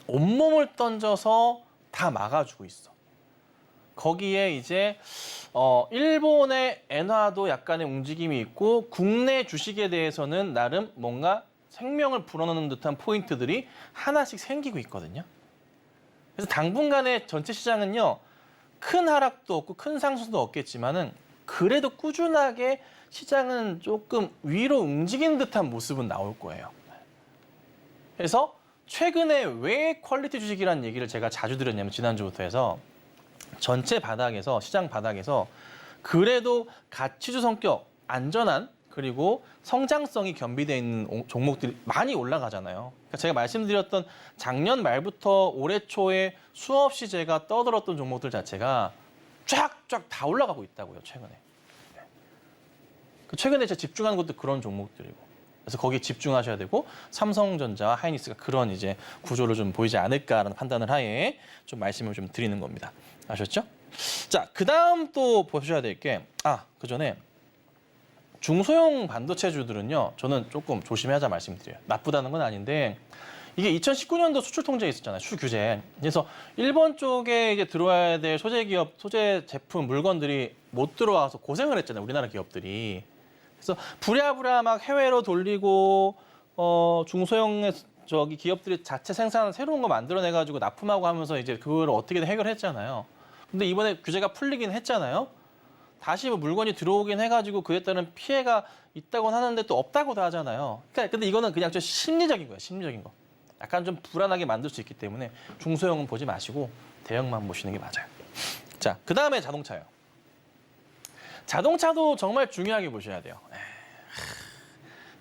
온몸을 던져서 다 막아주고 있어. 거기에 이제 일본의 엔화도 약간의 움직임이 있고 국내 주식에 대해서는 나름 뭔가 생명을 불어넣는 듯한 포인트들이 하나씩 생기고 있거든요. 그래서 당분간의 전체 시장은요. 큰 하락도 없고 큰 상승도 없겠지만은 그래도 꾸준하게 시장은 조금 위로 움직이는 듯한 모습은 나올 거예요. 그래서 최근에 왜 퀄리티 주식이라는 얘기를 제가 자주 드렸냐면 지난주부터 해서 전체 바닥에서 시장 바닥에서 그래도 가치주 성격 안전한 그리고 성장성이 겸비되어 있는 종목들이 많이 올라가잖아요. 그러니까 제가 말씀드렸던 작년 말부터 올해 초에 수없이 제가 떠들었던 종목들 자체가 쫙쫙 다 올라가고 있다고요, 최근에. 최근에 제가 집중하는 것도 그런 종목들이고. 그래서 거기에 집중하셔야 되고 삼성전자와 하이닉스가 그런 이제 구조를 좀 보이지 않을까라는 판단을 하에 좀 말씀을 좀 드리는 겁니다. 아셨죠? 자, 그다음 또 보셔야 될 게 그 전에 중소형 반도체주들은요. 저는 조금 조심하자 말씀드려요. 나쁘다는 건 아닌데 이게 2019년도 수출 통제에 있었잖아요. 수출 규제. 그래서 일본 쪽에 이제 들어와야 될 소재 기업, 소재 제품 물건들이 못 들어와서 고생을 했잖아요. 우리나라 기업들이. 그래서 부랴부랴 막 해외로 돌리고 중소형의 기업들이 자체 생산 새로운 거 만들어내 가지고 납품하고 하면서 이제 그걸 어떻게든 해결했잖아요. 근데 이번에 규제가 풀리긴 했잖아요. 다시 뭐 물건이 들어오긴 해가지고 그에 따른 피해가 있다고는 하는데 또 없다고도 하잖아요. 그러니까 근데 이거는 그냥 좀 심리적인 거예요. 심리적인 거. 약간 좀 불안하게 만들 수 있기 때문에 중소형은 보지 마시고 대형만 보시는 게 맞아요. 자, 그 다음에 자동차예요. 자동차도 정말 중요하게 보셔야 돼요.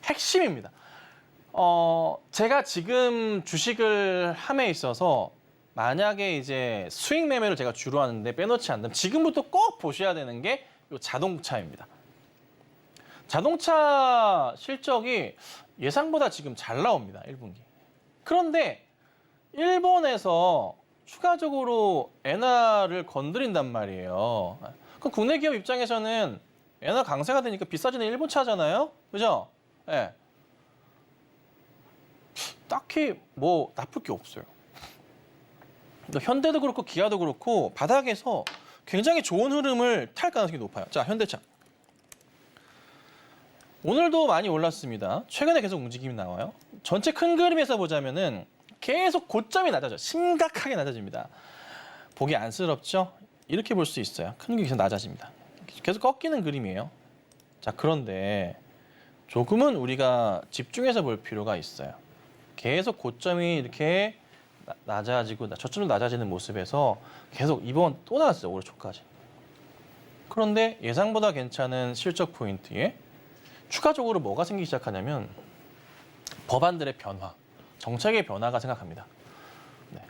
핵심입니다. 제가 지금 주식을 함에 있어서 만약에 이제 수익 매매를 제가 주로 하는데 빼놓지 않는다면 지금부터 꼭 보셔야 되는 게 이 자동차입니다. 자동차 실적이 예상보다 지금 잘 나옵니다. 1분기. 그런데 일본에서 추가적으로 엔화를 건드린단 말이에요. 그럼 국내 기업 입장에서는 엔화 강세가 되니까 비싸지는 일본 차잖아요. 그죠? 네. 딱히 뭐 나쁠 게 없어요. 현대도 그렇고 기아도 그렇고 바닥에서 굉장히 좋은 흐름을 탈 가능성이 높아요. 자, 현대차. 오늘도 많이 올랐습니다. 최근에 계속 움직임이 나와요. 전체 큰 그림에서 보자면은 계속 고점이 낮아져. 심각하게 낮아집니다. 보기 안쓰럽죠? 이렇게 볼 수 있어요. 큰 그림이 계속 낮아집니다. 계속 꺾이는 그림이에요. 자, 그런데 조금은 우리가 집중해서 볼 필요가 있어요. 계속 고점이 이렇게 낮아지고 저점도 낮아지는 모습에서 계속 이번 또 나왔어요. 올 초까지. 그런데 예상보다 괜찮은 실적 포인트에 추가적으로 뭐가 생기기 시작하냐면 법안들의 변화, 정책의 변화가 생각합니다. 네.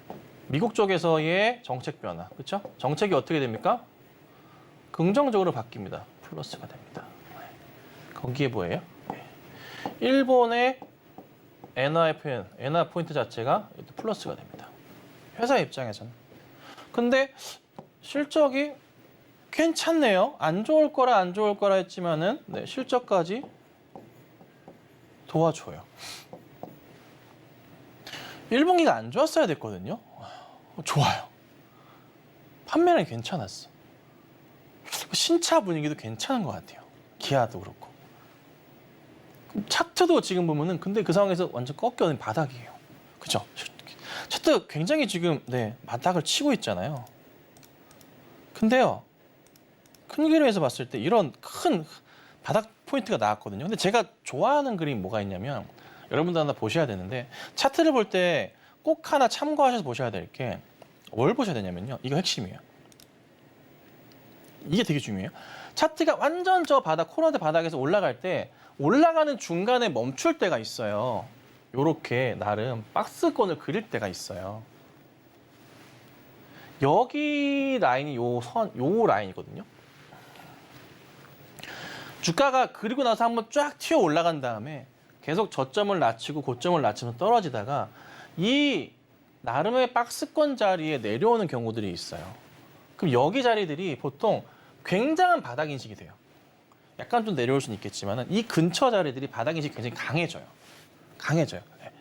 미국 쪽에서의 정책 변화, 그렇죠? 정책이 어떻게 됩니까? 긍정적으로 바뀝니다. 플러스가 됩니다. 네. 거기에 뭐예요? 네. 일본의 엔화 포인트 자체가 플러스가 됩니다. 회사 입장에서는. 근데 실적이 괜찮네요. 안 좋을 거라 했지만은 네, 실적까지 도와줘요. 1분기가 안 좋았어야 됐거든요. 좋아요. 판매는 괜찮았어. 신차 분위기도 괜찮은 것 같아요. 기아도 그렇고. 차트도 지금 보면은 근데 그 상황에서 완전 꺾여는 바닥이에요. 그죠? 차트 굉장히 지금 네, 바닥을 치고 있잖아요. 근데요. 큰 그림에서 봤을 때 이런 큰 바닥 포인트가 나왔거든요. 근데 제가 좋아하는 그림이 뭐가 있냐면 여러분들 하나 보셔야 되는데 차트를 볼 때 꼭 하나 참고하셔서 보셔야 될 게 뭘 보셔야 되냐면요. 이거 핵심이에요. 이게 되게 중요해요. 차트가 완전 저 바닥, 코너대 바닥에서 올라갈 때 올라가는 중간에 멈출 때가 있어요. 요렇게 나름 박스권을 그릴 때가 있어요. 여기 라인이 요 라인이거든요. 주가가 그리고 나서 한번 쫙 튀어 올라간 다음에 계속 저점을 낮추고 고점을 낮추면 떨어지다가 이 나름의 박스권 자리에 내려오는 경우들이 있어요. 그럼 여기 자리들이 보통 굉장한 바닥 인식이 돼요. 약간 좀 내려올 수는 있겠지만 이 근처 자리들이 바닥 인식이 굉장히 강해져요. 강해져요. 네.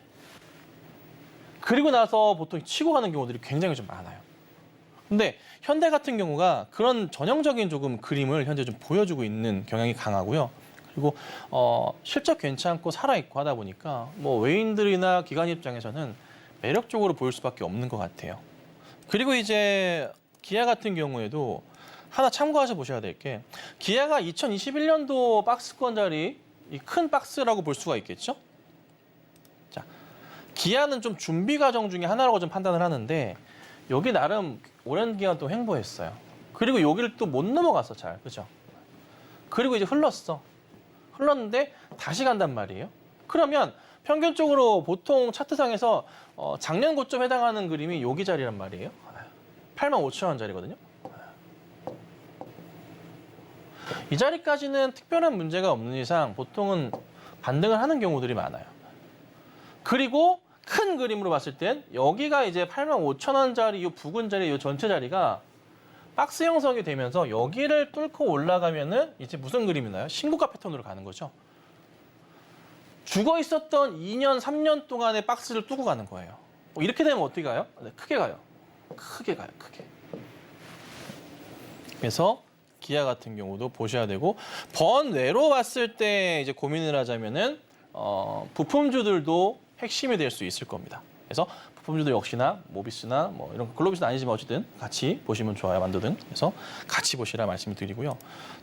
그리고 나서 보통 치고 가는 경우들이 굉장히 좀 많아요. 근데 현대 같은 경우가 그런 전형적인 조금 그림을 현재 좀 보여주고 있는 경향이 강하고요. 그리고 실적 괜찮고 살아있고 하다 보니까 뭐 외인들이나 기관 입장에서는 매력적으로 보일 수밖에 없는 것 같아요. 그리고 이제 기아 같은 경우에도 하나 참고하셔 보셔야 될 게 기아가 2021년도 박스권 자리 이 큰 박스라고 볼 수가 있겠죠? 자, 기아는 좀 준비 과정 중에 하나라고 좀 판단을 하는데 여기 나름 오랜 기간 또 횡보했어요. 그리고 여기를 또 못 넘어갔어, 잘. 그죠? 그리고 이제 흘렀는데 다시 간단 말이에요. 그러면 평균적으로 보통 차트상에서 작년 고점 해당하는 그림이 여기 자리란 말이에요. 85,000원 자리거든요. 이 자리까지는 특별한 문제가 없는 이상 보통은 반등을 하는 경우들이 많아요. 그리고 큰 그림으로 봤을 땐 여기가 이제 85,000원 자리, 이 부근 자리, 이 전체 자리가 박스 형성이 되면서 여기를 뚫고 올라가면은 이제 무슨 그림이 나요? 신고가 패턴으로 가는 거죠. 죽어 있었던 2년, 3년 동안의 박스를 뚫고 가는 거예요. 이렇게 되면 어떻게 가요? 네, 크게 가요. 크게 가요, 크게. 그래서 기아 같은 경우도 보셔야 되고 번외로 봤을 때 이제 고민을 하자면은 부품주들도 핵심이 될 수 있을 겁니다. 그래서 부품주들 역시나 모비스나 뭐 이런 글로비스는 아니지만 어쨌든 같이 보시면 좋아요, 만두등. 그래서 같이 보시라 말씀을 드리고요.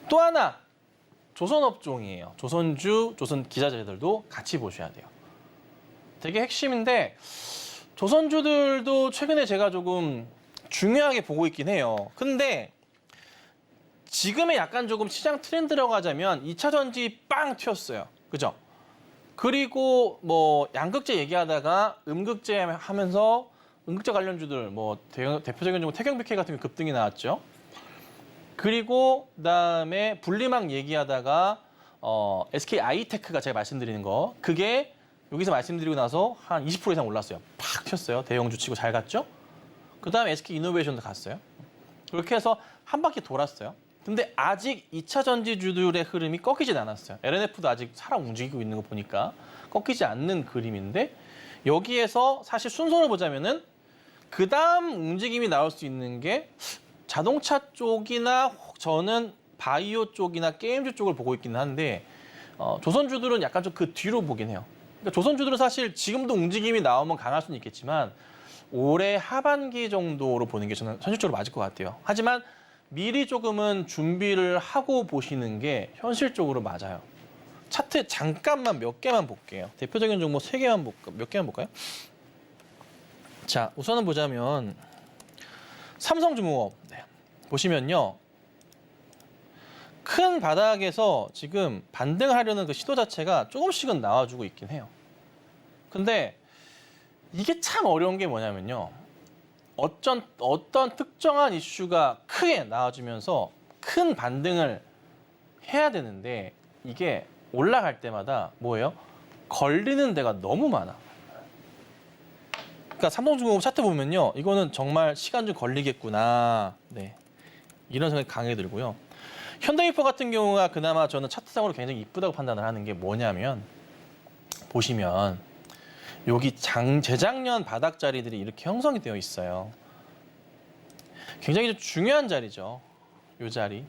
또 하나 조선업종이에요. 조선주, 조선 기자재들도 같이 보셔야 돼요. 되게 핵심인데 조선주들도 최근에 제가 조금 중요하게 보고 있긴 해요. 근데 지금의 약간 조금 시장 트렌드라고 하자면 2차 전지 빵 튀었어요. 그죠? 그리고 뭐 양극재 얘기하다가 음극재 하면서 음극재 관련주들 뭐 대표적인 좀 태경백회 같은 게 급등이 나왔죠. 그리고 그다음에 분리막 얘기하다가 SK 아이테크가 제가 말씀드리는 거 그게 여기서 말씀드리고 나서 한 20% 이상 올랐어요. 팍 튀었어요. 대형주 치고 잘 갔죠. 그다음에 SK 이노베이션도 갔어요. 그렇게 해서 한 바퀴 돌았어요. 근데 아직 2차 전지주들의 흐름이 꺾이진 않았어요. LNF도 아직 살아 움직이고 있는 거 보니까 꺾이지 않는 그림인데 여기에서 사실 순서를 보자면은 그 다음 움직임이 나올 수 있는 게 자동차 쪽이나 저는 바이오 쪽이나 게임주 쪽을 보고 있기는 한데 조선주들은 약간 좀 그 뒤로 보긴 해요. 그러니까 조선주들은 사실 지금도 움직임이 나오면 강할 수는 있겠지만 올해 하반기 정도로 보는 게 저는 현실적으로 맞을 것 같아요. 하지만 미리 조금은 준비를 하고 보시는 게 현실적으로 맞아요. 차트 잠깐만 몇 개만 볼게요. 대표적인 종목 몇 개만 볼까요? 자, 우선은 보자면 삼성중공업 보시면요. 큰 바닥에서 지금 반등하려는 그 시도 자체가 조금씩은 나와주고 있긴 해요. 근데 이게 참 어려운 게 뭐냐면요. 어떤 특정한 이슈가 크게 나와주면서 큰 반등을 해야 되는데 이게 올라갈 때마다 뭐예요? 걸리는 데가 너무 많아. 그러니까 삼성중공업 차트 보면요. 이거는 정말 시간 좀 걸리겠구나. 네. 이런 생각이 강하게 들고요. 현대미포 같은 경우가 그나마 저는 차트상으로 굉장히 이쁘다고 판단을 하는 게 뭐냐면 보시면 여기 재작년 바닥 자리들이 이렇게 형성이 되어 있어요. 굉장히 좀 중요한 자리죠. 이 자리.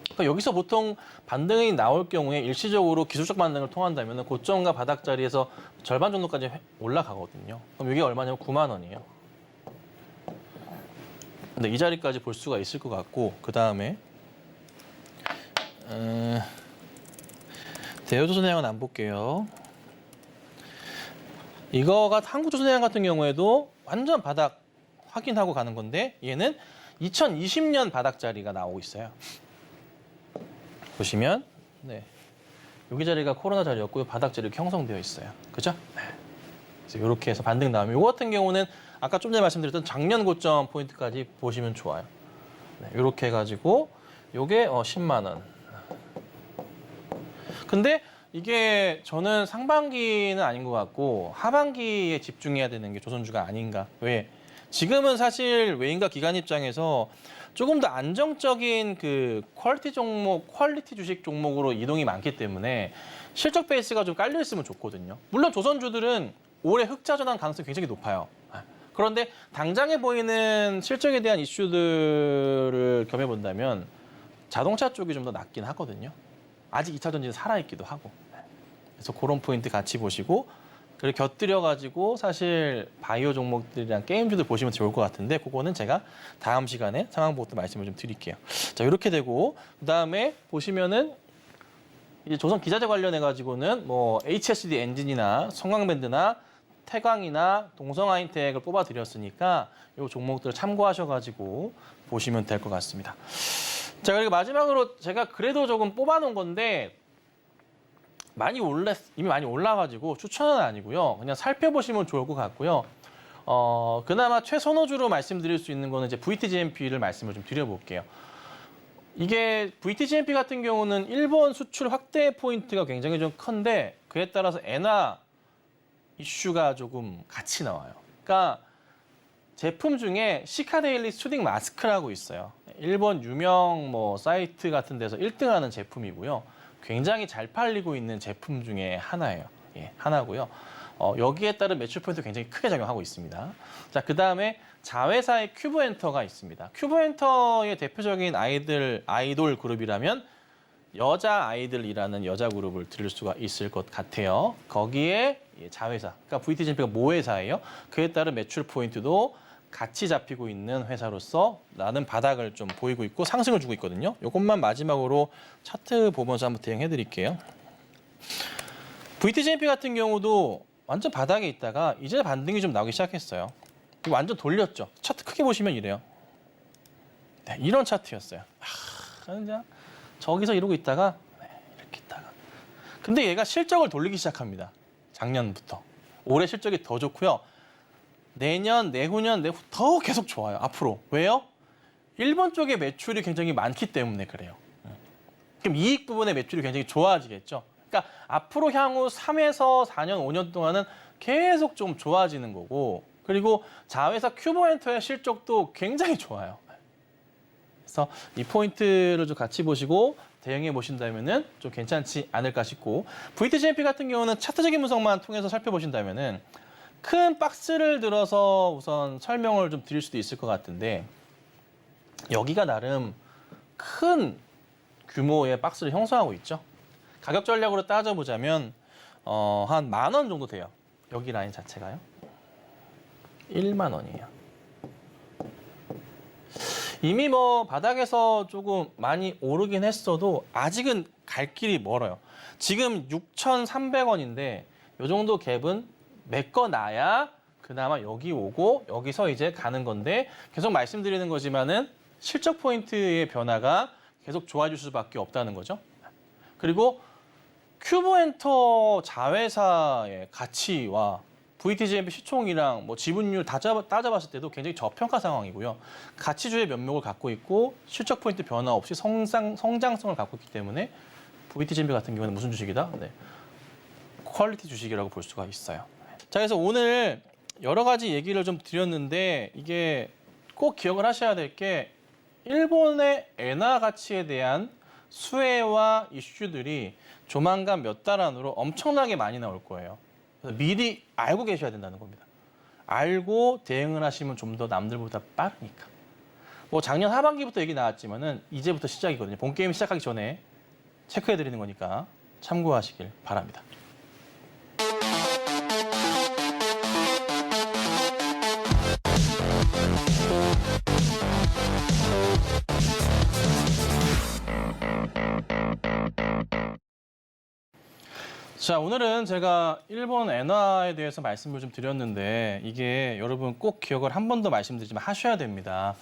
그러니까 여기서 보통 반등이 나올 경우에 일시적으로 기술적 반등을 통한다면 고점과 바닥 자리에서 절반 정도까지 올라가거든요. 그럼 이게 얼마냐면 9만 원이에요. 근데 이 자리까지 볼 수가 있을 것 같고 그 다음에 대우조선해양은 안 볼게요. 이거가 한국조선해양 같은 경우에도 완전 바닥 확인하고 가는 건데 얘는 2020년 바닥 자리가 나오고 있어요. 보시면 여기 자리가 코로나 자리였고요. 바닥 자리 이렇게 형성되어 있어요. 그죠? 그래서 이렇게 해서 반등 나오면 이거 같은 경우는 아까 좀 전에 말씀드렸던 작년 고점 포인트까지 보시면 좋아요. 이렇게 해가지고 이게 10만 원. 근데 이게 저는 상반기는 아닌 것 같고 하반기에 집중해야 되는 게 조선주가 아닌가. 왜? 지금은 사실 외인과 기관 입장에서 조금 더 안정적인 그 퀄리티 주식 종목으로 이동이 많기 때문에 실적 베이스가 좀 깔려 있으면 좋거든요. 물론 조선주들은 올해 흑자 전환 가능성이 굉장히 높아요. 그런데 당장에 보이는 실적에 대한 이슈들을 겸해 본다면 자동차 쪽이 좀 더 낫긴 하거든요. 아직 2차 전지는 살아있기도 하고. 그래서 그런 포인트 같이 보시고 그리고 곁들여가지고 사실 바이오 종목들이랑 게임주들 보시면 좋을 것 같은데 그거는 제가 다음 시간에 상황 보고 또 말씀을 좀 드릴게요. 자, 이렇게 되고 그다음에 보시면은 이제 조선 기자재 관련해가지고는 뭐 HSD 엔진이나 성광밴드나 태광이나 동성하이텍을 뽑아드렸으니까 이 종목들을 참고하셔가지고 보시면 될 것 같습니다. 자, 그리고 마지막으로 제가 그래도 조금 뽑아놓은 건데 이미 많이 올라가지고 추천은 아니고요. 그냥 살펴보시면 좋을 것 같고요. 그나마 최선호주로 말씀드릴 수 있는 거는 이제 VTGMP를 말씀을 좀 드려볼게요. 이게 VTGMP 같은 경우는 일본 수출 확대 포인트가 굉장히 좀 큰데 그에 따라서 엔화 이슈가 조금 같이 나와요. 그러니까 제품 중에 시카데일리 스튜딩 마스크라고 있어요. 일본 유명 사이트 같은 데서 1등하는 제품이고요. 굉장히 잘 팔리고 있는 제품 중에 하나예요. 하나고요. 여기에 따른 매출 포인트 굉장히 크게 작용하고 있습니다. 자, 그 다음에 자회사의 큐브엔터가 있습니다. 큐브엔터의 대표적인 아이돌 그룹이라면 여자 아이들이라는 여자 그룹을 들을 수가 있을 것 같아요. 거기에 자회사, 그러니까 VTGMP가 모회사예요. 그에 따른 매출 포인트도 같이 잡히고 있는 회사로서 나는 바닥을 좀 보이고 있고 상승을 주고 있거든요. 이것만 마지막으로 차트 보면서 한번 대응해 드릴게요. VTGMP 같은 경우도 완전 바닥에 있다가 이제 반등이 좀 나오기 시작했어요. 완전 돌렸죠. 차트 크게 보시면 이래요. 네, 이런 차트였어요. 진짜 저기서 이러고 있다가 이렇게 있다가. 근데 얘가 실적을 돌리기 시작합니다. 작년부터. 올해 실적이 더 좋고요. 내년, 내후년 더 계속 좋아요. 앞으로. 왜요? 일본 쪽에 매출이 굉장히 많기 때문에 그래요. 그럼 이익 부분의 매출이 굉장히 좋아지겠죠. 그러니까 앞으로 향후 3에서 4년, 5년 동안은 계속 좀 좋아지는 거고 그리고 자회사 큐브엔터의 실적도 굉장히 좋아요. 그래서 이 포인트를 좀 같이 보시고 대응해 보신다면은 좀 괜찮지 않을까 싶고 VTGMP 같은 경우는 차트적인 분석만 통해서 살펴보신다면은 큰 박스를 들어서 우선 설명을 좀 드릴 수도 있을 것 같은데 여기가 나름 큰 규모의 박스를 형성하고 있죠. 가격 전략으로 따져보자면 한 10,000원 정도 돼요. 여기 라인 자체가요. 1만 원이에요. 이미 뭐 바닥에서 조금 많이 오르긴 했어도 아직은 갈 길이 멀어요. 지금 6,300원인데 이 정도 갭은 메꿔놔야 그나마 여기 오고 여기서 이제 가는 건데 계속 말씀드리는 거지만은 실적 포인트의 변화가 계속 좋아질 수밖에 없다는 거죠. 그리고 큐브엔터 자회사의 가치와 VTGMP 시총이랑 뭐 지분율 다 따져봤을 때도 굉장히 저평가 상황이고요. 가치주의 면목을 갖고 있고 실적 포인트 변화 없이 성장성을 갖고 있기 때문에 VTGMP 같은 경우는 무슨 주식이다? 네. 퀄리티 주식이라고 볼 수가 있어요. 자, 그래서 오늘 여러 가지 얘기를 좀 드렸는데 이게 꼭 기억을 하셔야 될 게 일본의 엔화 가치에 대한 수혜와 이슈들이 조만간 몇 달 안으로 엄청나게 많이 나올 거예요. 그래서 미리 알고 계셔야 된다는 겁니다. 알고 대응을 하시면 좀 더 남들보다 빠르니까. 뭐 작년 하반기부터 얘기 나왔지만은 이제부터 시작이거든요. 본 게임 시작하기 전에 체크해 드리는 거니까 참고하시길 바랍니다. 자, 오늘은 제가 일본 엔화에 대해서 말씀을 좀 드렸는데 이게 여러분 꼭 기억을 한 번 더 말씀드리지만 하셔야 됩니다.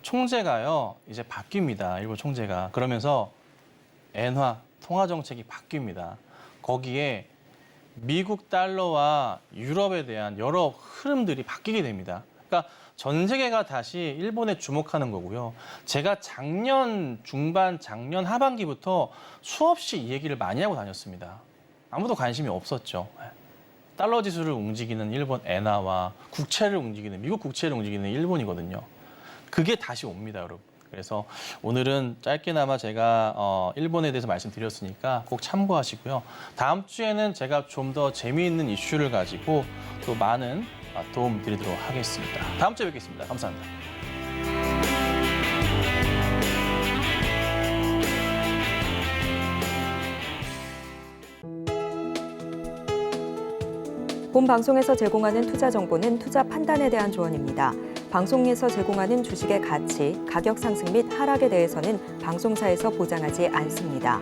총재가요 이제 바뀝니다. 일본 총재가. 그러면서 엔화 통화 정책이 바뀝니다. 거기에 미국 달러와 유럽에 대한 여러 흐름들이 바뀌게 됩니다. 그러니까 전 세계가 다시 일본에 주목하는 거고요. 제가 작년 중반, 작년 하반기부터 수없이 이 얘기를 많이 하고 다녔습니다. 아무도 관심이 없었죠. 달러 지수를 움직이는 일본 엔화와 국채를 움직이는, 미국 국채를 움직이는 일본이거든요. 그게 다시 옵니다, 여러분. 그래서 오늘은 짧게나마 제가 일본에 대해서 말씀드렸으니까 꼭 참고하시고요. 다음 주에는 제가 좀 더 재미있는 이슈를 가지고 또 많은 도움 드리도록 하겠습니다. 다음 주에 뵙겠습니다. 감사합니다. 본 방송에서 제공하는 투자 정보는 투자 판단에 대한 조언입니다. 방송에서 제공하는 주식의 가치, 가격 상승 및 하락에 대해서는 방송사에서 보장하지 않습니다.